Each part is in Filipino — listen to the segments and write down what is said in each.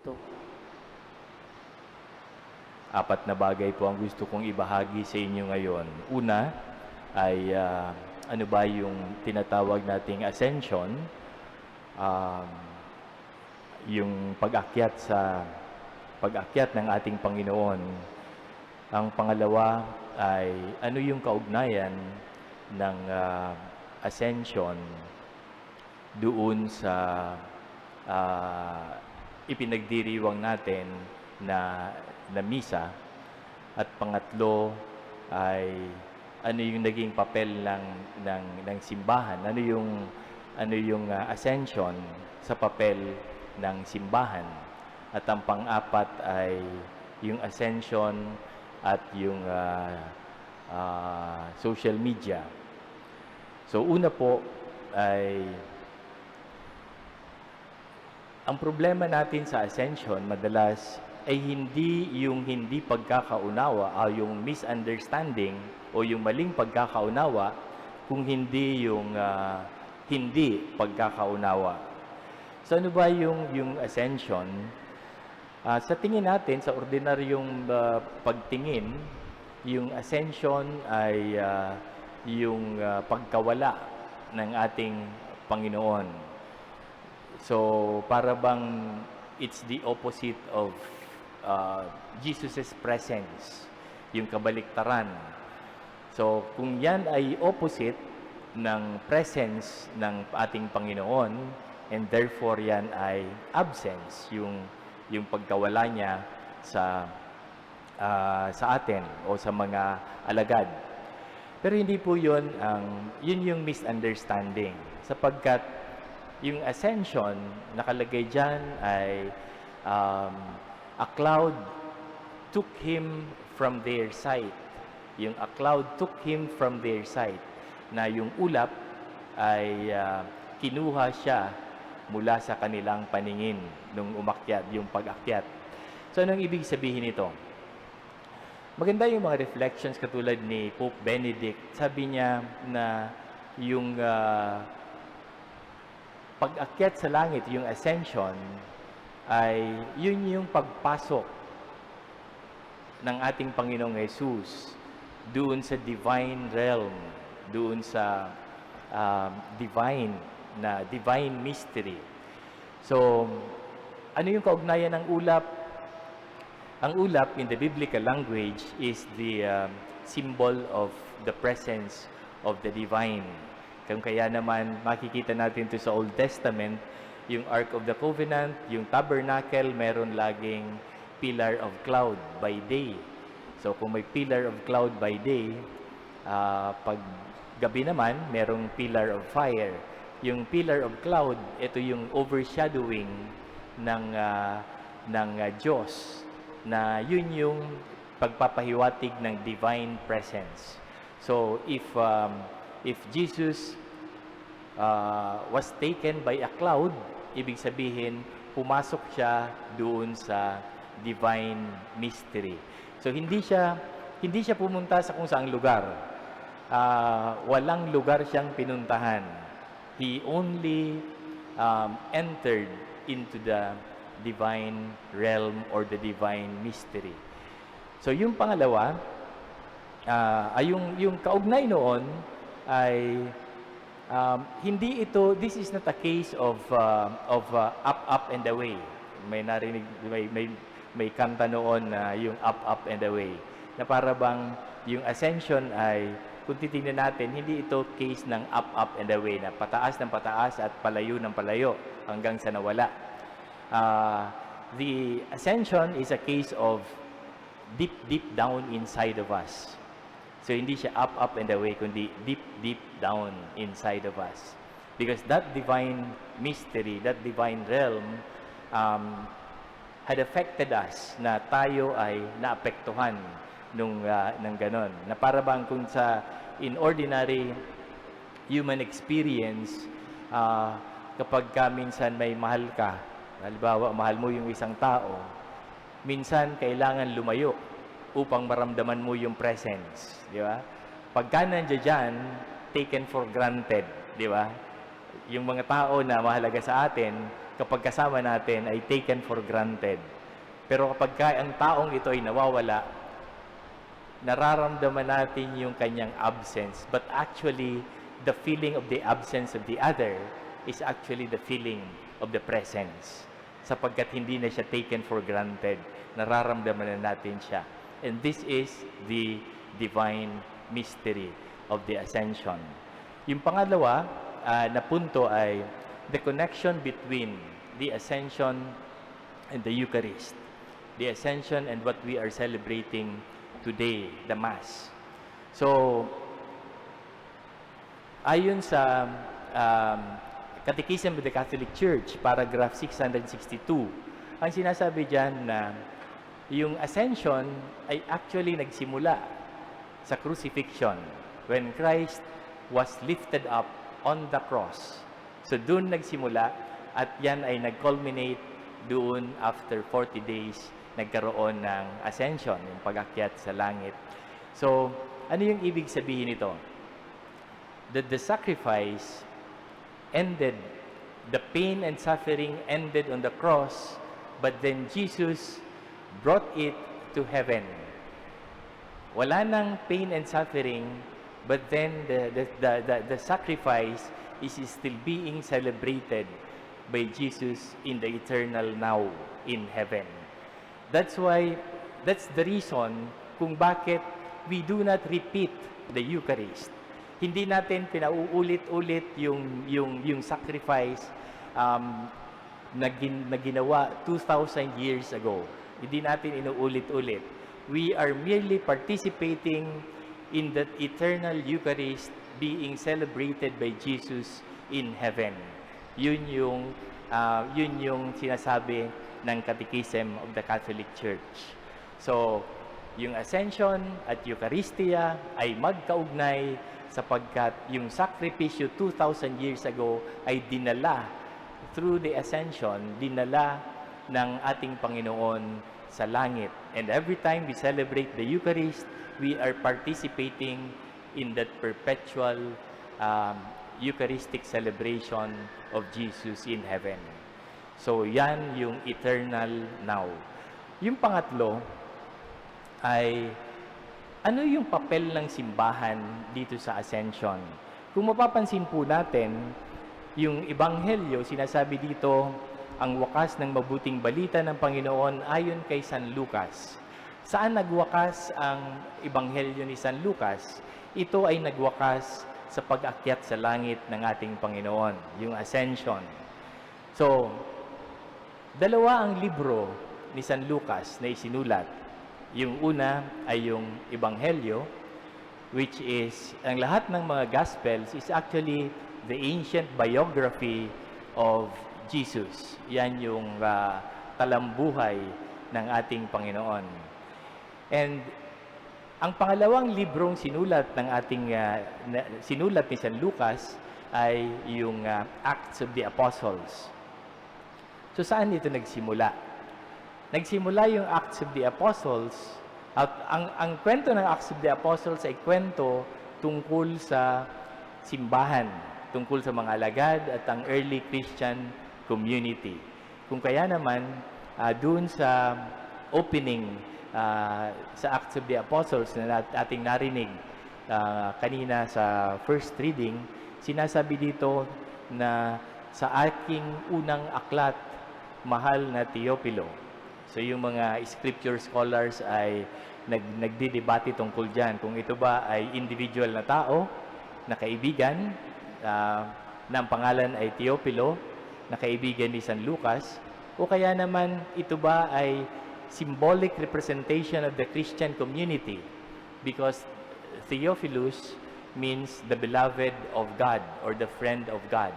To Apat na bagay po ang gusto kong ibahagi sa inyo ngayon. Una ay ano ba yung tinatawag nating ascension, um, yung pag-akyat ng ating Panginoon. Ang pangalawa ay ano yung kaugnayan ng ascension doon sa ipinagdiriwang natin na misa. At pangatlo ay ano yung naging papel ng simbahan, ano yung ascension sa papel ng simbahan. At ang pang-apat ay yung ascension at yung social media. So una po ay ang problema natin sa ascension madalas ay hindi yung hindi pagkakaunawa o yung misunderstanding o yung maling pagkakaunawa, kung hindi yung hindi pagkakaunawa. So ano ba yung ascension? Sa tingin natin, sa ordinaryong pagtingin, yung ascension ay yung pagkawala ng ating Panginoon. So, para bang it's the opposite of Jesus' presence, yung kabaliktaran. So, kung yan ay opposite ng presence ng ating Panginoon, and therefore yan ay absence, yung pagkawala niya sa atin o sa mga alagad. Pero hindi po yun yung misunderstanding, sapagkat yung ascension, nakalagay dyan ay a cloud took him from their sight. Yung a cloud took him from their sight, na yung ulap ay kinuha siya mula sa kanilang paningin nung umakyat, yung pag-akyat. So, anong ibig sabihin nito? Maganda yung mga reflections katulad ni Pope Benedict. Sabi niya na yung pag-akyat sa langit, yung ascension, ay yun yung pagpasok ng ating Panginoong Jesus doon sa divine realm, doon sa divine mystery. So, ano yung kaugnayan ng ulap? Ang ulap in the biblical language is the symbol of the presence of the divine. Kaya naman makikita natin ito sa Old Testament, yung Ark of the Covenant, yung tabernacle, meron laging pillar of cloud by day. So kung may pillar of cloud by day, pag gabi naman, merong pillar of fire. Yung pillar of cloud, ito yung overshadowing ng Diyos, na yun yung pagpapahiwatig ng divine presence. So if Jesus was taken by a cloud, ibig sabihin, pumasok siya doon sa divine mystery. So hindi siya pumunta sa kung saang lugar. Walang lugar siyang pinuntahan. He only entered into the divine realm or the divine mystery. So yung pangalawa, yung kaugnay noon ay hindi ito, this is not a case of up and away. May narinig, may kanta noon na yung up and away, na para bang yung ascension ay, kung titingnan natin, hindi ito case ng up and away, na pataas ng pataas at palayo ng palayo hanggang sa nawala. The ascension is a case of deep down inside of us. So, hindi siya up and away, kundi deep down inside of us. Because that divine mystery, that divine realm, had affected us, na tayo ay naapektuhan ng ganon. Na para bang kung in ordinary human experience, kapag minsan may mahal ka, halimbawa, mahal mo yung isang tao, minsan kailangan lumayo upang maramdaman mo yung presence, di ba? Pagka nandiyan dyan, taken for granted, di ba? Yung mga tao na mahalaga sa atin, kapag kasama natin ay taken for granted. Pero kapag ang taong ito ay nawawala, nararamdaman natin yung kanyang absence. But actually, the feeling of the absence of the other is actually the feeling of the presence. Sapagkat hindi na siya taken for granted, nararamdaman na natin siya. And this is the divine mystery of the Ascension. Yung pangalawa na punto ay the connection between the Ascension and the Eucharist. The Ascension and what we are celebrating today, the Mass. So, ayon sa Catechism of the Catholic Church, paragraph 662, ang sinasabi dyan na yung Ascension ay actually nagsimula sa crucifixion when Christ was lifted up on the cross. So doon nagsimula at yan ay nag-culminate doon after 40 days nagkaroon ng ascension, yung pag-akyat sa langit. So, ano yung ibig sabihin nito? That the sacrifice ended, the pain and suffering ended on the cross, but then Jesus brought it to heaven. Wala nang pain and suffering, but then the sacrifice is still being celebrated by Jesus in the eternal now in heaven. That's the reason kung bakit we do not repeat the Eucharist. Hindi natin pinauulit-ulit yung sacrifice na ginawa 2,000 years ago. Hindi natin inuulit-ulit. We are merely participating in that eternal Eucharist being celebrated by Jesus in heaven. Yun yung sinasabi ng Catechism of the Catholic Church. So, yung Ascension at Eucharistia ay magkaugnay sapagkat yung sakripisyo 2,000 years ago ay dinala through the Ascension, dinala ng ating Panginoon sa langit. And every time we celebrate the Eucharist, we are participating in that perpetual Eucharistic celebration of Jesus in heaven. So, yan yung eternal now. Yung pangatlo ay ano yung papel ng simbahan dito sa Ascension? Kung mapapansin po natin, yung Ebanghelyo, sinasabi dito, ang wakas ng mabuting balita ng Panginoon ayon kay San Lucas. Saan nagwakas ang Ebanghelyo ni San Lucas? Ito ay nagwakas sa pag-akyat sa langit ng ating Panginoon, yung Ascension. So, dalawa ang libro ni San Lucas na isinulat. Yung una ay yung Ebanghelyo, which is, ang lahat ng mga Gospels is actually the ancient biography of Jesus. Yan yung talambuhay ng ating Panginoon. And ang pangalawang librong sinulat ng sinulat ni San Lucas ay yung Acts of the Apostles. So saan ito nagsimula? Nagsimula yung Acts of the Apostles at ang kwento ng Acts of the Apostles ay kwento tungkol sa simbahan, tungkol sa mga alagad at ang early Christian community. Kung kaya naman, doon sa opening sa Acts of the Apostles na ating narinig kanina sa first reading, sinasabi dito na sa aking unang aklat, mahal na Teopilo. So yung mga scripture scholars ay nagdidebate tungkol dyan. Kung ito ba ay individual na tao, na kaibigan, na ang pangalan ay Teopilo, na kaibigan ni San Lucas, o kaya naman ito ba ay symbolic representation of the Christian community, because Theophilus means the beloved of God or the friend of God.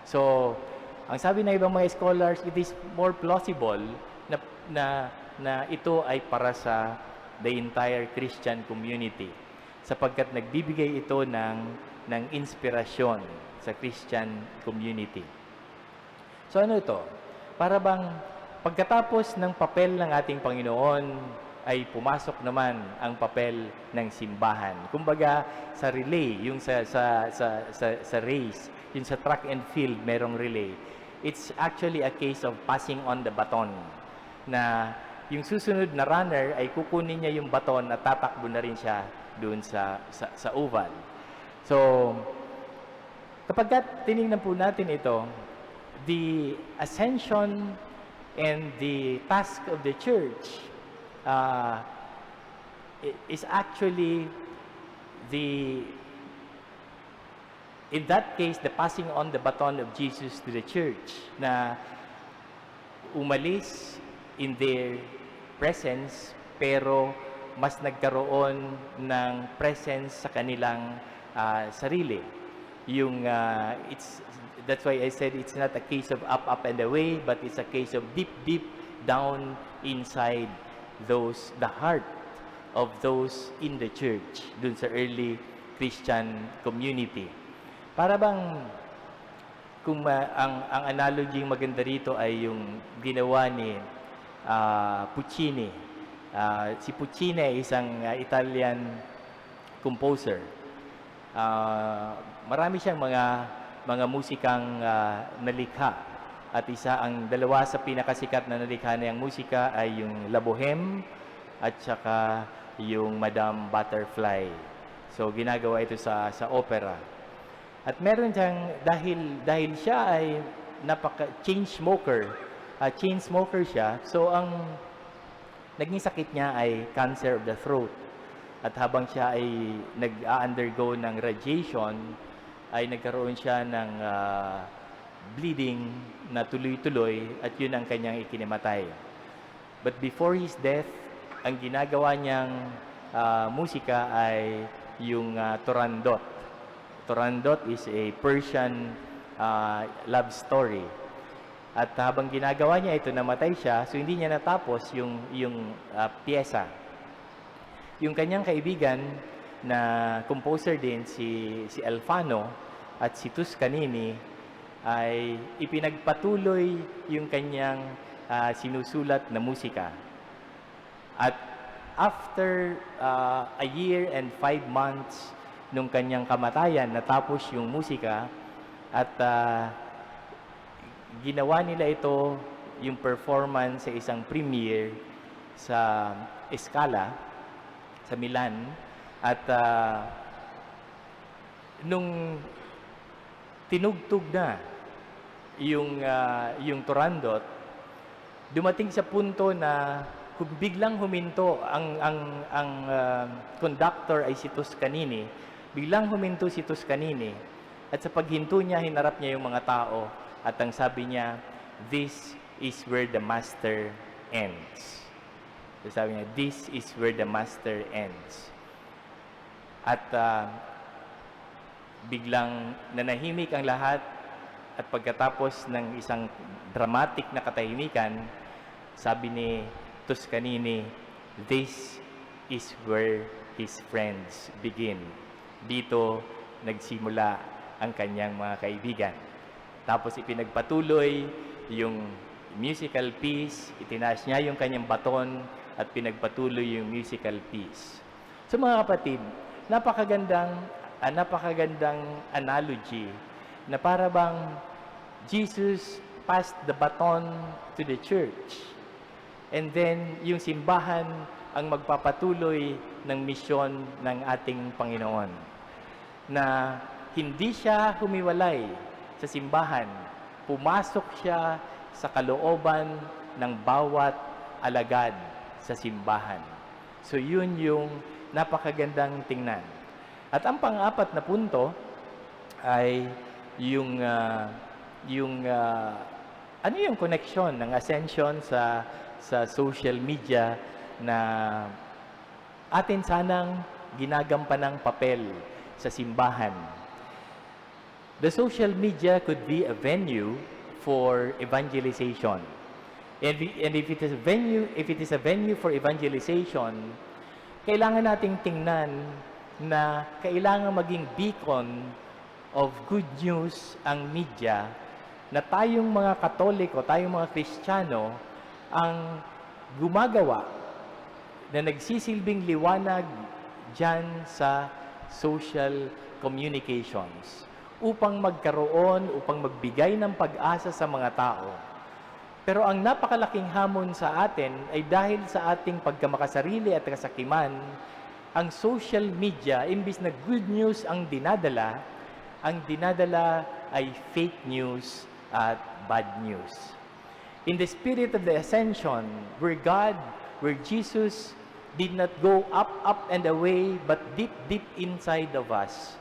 So, ang sabi ng ibang mga scholars, it is more plausible na ito ay para sa the entire Christian community, sapagkat nagbibigay ito ng inspirasyon sa Christian community. So ano ito? Para bang pagkatapos ng papel ng ating Panginoon ay pumasok naman ang papel ng simbahan. Kumbaga sa relay, yung sa race, yung sa track and field merong relay. it's actually a case of passing on the baton. Na yung susunod na runner ay kukunin niya yung baton at tatakbo na rin siya doon sa oval. So, kapag tinignan po natin ito, the ascension and the task of the church is actually in that case, the passing on the baton of Jesus to the church na umalis in their presence pero mas nagkaroon ng presence sa kanilang sarili. That's why I said it's not a case of up and away, but it's a case of deep down inside the heart of those in the church, dun sa early Christian community. Para bang ang analogy maganda rito ay yung ginawa ni Puccini. Si Puccini ay isang Italian composer. Marami siyang mga musikang nalikha. At dalawa sa pinakasikat na nalikha niyang musika ay yung La Boheme at saka yung Madame Butterfly. So ginagawa ito sa opera. At meron siyang dahil siya ay chain smoker siya. So ang naging sakit niya ay cancer of the throat. At habang siya ay nag-undergo ng radiation, ay nagkaroon siya ng bleeding na tuloy-tuloy at yun ang kanyang ikinimatay. But before his death, ang ginagawa niyang musika ay yung Turandot. Turandot is a Persian love story. At habang ginagawa niya ito, namatay siya, so hindi niya natapos yung piyesa. Yung kanyang kaibigan na composer din, si Alfano at si Toscanini, ay ipinagpatuloy yung kanyang sinusulat na musika. At after a year and 5 months nung kanyang kamatayan, natapos yung musika at ginawa nila ito yung performance sa isang premiere sa Scala sa Milan at nung tinugtog na yung Turandot, dumating sa punto na biglang huminto ang conductor ay si Toscanini. Biglang huminto si Toscanini at sa paghinto niya, hinarap niya yung mga tao at ang sabi niya, "This is where the master ends." So sabi niya, "This is where the master ends." At biglang nanahimik ang lahat at pagkatapos ng isang dramatic na katahimikan, sabi ni Toscanini, "This is where his friends begin." Dito nagsimula ang kanyang mga kaibigan. Tapos ipinagpatuloy yung musical piece, itinaas niya yung kanyang baton at pinagpatuloy yung musical piece. So mga kapatid, napakagandang analogy na para bang Jesus passed the baton to the church. And then yung simbahan ang magpapatuloy ng misyon ng ating Panginoon. Na hindi siya humiwalay sa simbahan. Pumasok siya sa kalooban ng bawat alagad sa simbahan. So yun yung napakagandang tingnan. At ang pang-apat na punto ay ano yung connection ng ascension sa social media na atin sanang ginagampanang papel sa simbahan. The social media could be a venue for evangelization. And if it is a venue for evangelization, kailangan nating tingnan na kailangan maging beacon of good news ang media na tayong mga Katoliko, tayong mga Kristiyano ang gumagawa na nagsisilbing liwanag dyan sa social communications upang upang magbigay ng pag-asa sa mga tao. Pero ang napakalaking hamon sa atin ay dahil sa ating pagkamakasarili at kasakiman, ang social media, imbis na good news ang dinadala ay fake news at bad news. In the spirit of the ascension, where Jesus did not go up and away, but deep inside of us.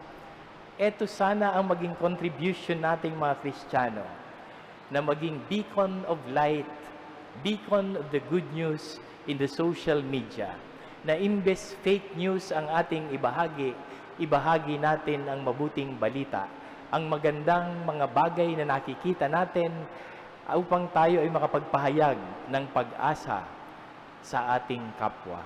Ito sana ang maging contribution nating mga Kristiyano, na maging beacon of light, beacon of the good news in the social media, na imbes fake news ang ating ibahagi natin ang mabuting balita, ang magandang mga bagay na nakikita natin upang tayo ay makapagpahayag ng pag-asa sa ating kapwa.